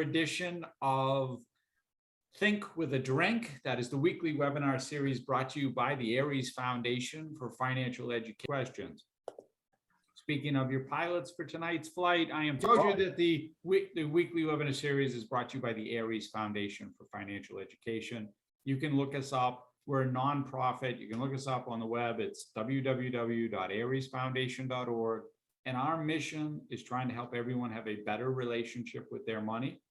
edition of Think with a Drink. That is the weekly webinar series brought to you by the Ares Foundation for Financial Education Questions. Speaking of your pilots for tonight's flight, I am told you that the weekly webinar series is brought to you by the Ares Foundation for Financial Education. You can look us up. We're a nonprofit. You can look us up on the web. It's www.aresfoundation.org. And our mission is trying to help everyone have a better relationship with their money.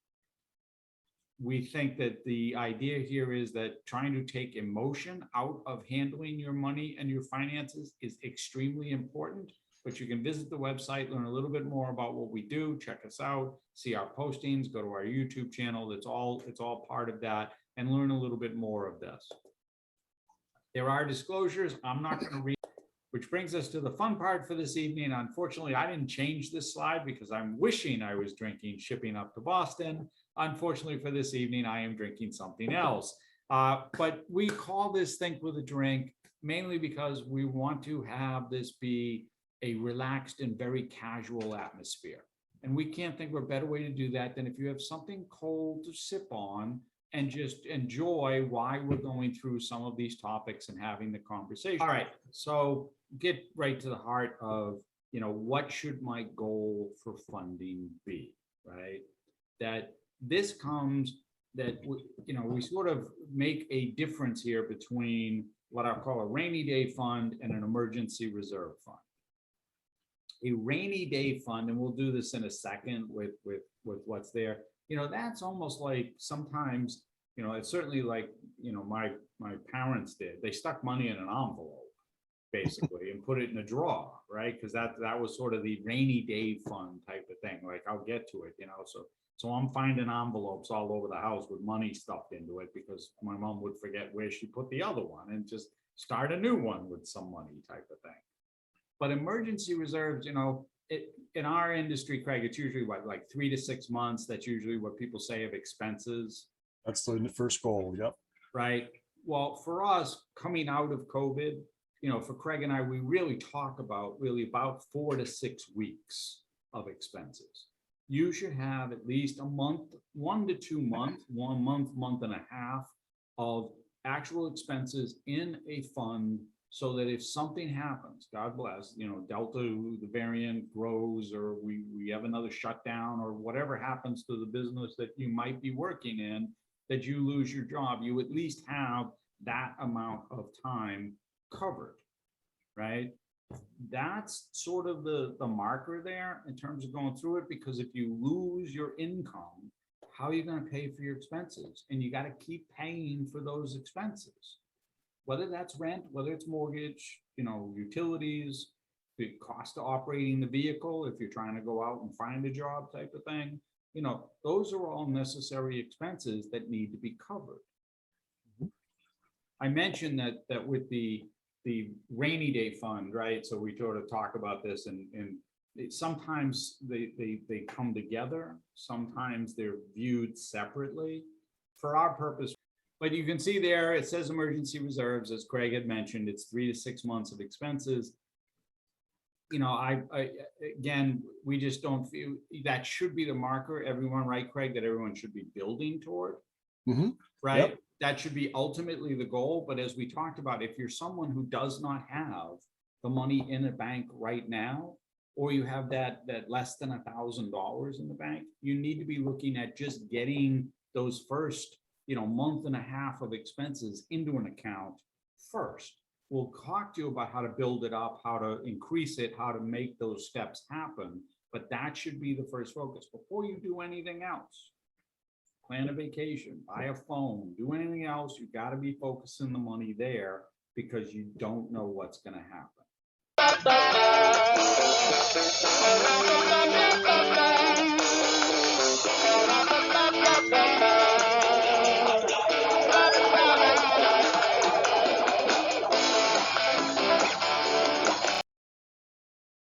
We think that the idea here is that trying to take emotion out of handling your money and your finances is extremely important. But you can visit the website, learn a little bit more about what we do, check us out, see our postings, go to our YouTube channel. It's all part of that, and learn a little bit more of this. There are disclosures I'm not going to read, which brings us to the fun part for this evening. Unfortunately, I didn't change this slide because I'm wishing I was drinking shipping up to Boston. Unfortunately for this evening, I am drinking something else. But we call this Think with a Drink mainly because we want to have this be a relaxed and very casual atmosphere. And we can't think of a better way to do that than if you have something cold to sip on and just enjoy why we're going through some of these topics and having the conversation. All right, so get right to the heart of, what should my goal for funding be, right? That this comes that, we sort of make a difference here between what I'll call a rainy day fund and an emergency reserve fund. A rainy day fund, and we'll do this in a second with what's there. That's almost like sometimes, it's certainly like, my parents did. They stuck money in an envelope, basically, and put it in a drawer, right? Because that was sort of the rainy day fund type of thing. Like, I'll get to it, So I'm finding envelopes all over the house with money stuffed into it because my mom would forget where she put the other one and just start a new one with some money type of thing. But emergency reserves, in our industry, Craig, it's usually like 3 to 6 months. That's usually what people say of expenses. That's the first goal. Yep. Right. Well, for us coming out of COVID, for Craig and I, we really talk about 4 to 6 weeks of expenses. You should have at least a month, 1 to 2 months, 1 month, month and a half of actual expenses in a fund, so that if something happens, God bless, Delta, the variant grows, or we have another shutdown, or whatever happens to the business that you might be working in, that you lose your job, you at least have that amount of time covered, right? That's sort of the marker there in terms of going through it, because if you lose your income, how are you going to pay for your expenses? And you got to keep paying for those expenses, whether that's rent, whether it's mortgage, utilities, the cost of operating the vehicle if you're trying to go out and find a job type of thing. Those are all necessary expenses that need to be covered. I mentioned that with the rainy day fund, right? So we sort of talk about this, and sometimes they come together. Sometimes they're viewed separately. For our purpose, but you can see there, it says emergency reserves, as Craig had mentioned, it's 3 to 6 months of expenses. Again, we just don't feel that should be the marker, everyone, right, Craig, that everyone should be building toward, right? Yep. That should be ultimately the goal. But as we talked about, if you're someone who does not have the money in a bank right now, or you have that less than $1,000 in the bank, you need to be looking at just getting those first month and a half of expenses into an account first. We'll talk to you about how to build it up, how to increase it, how to make those steps happen. But that should be the first focus before you do anything else. Plan a vacation, buy a phone, do anything else. You got to be focusing the money there, because you don't know what's going to happen.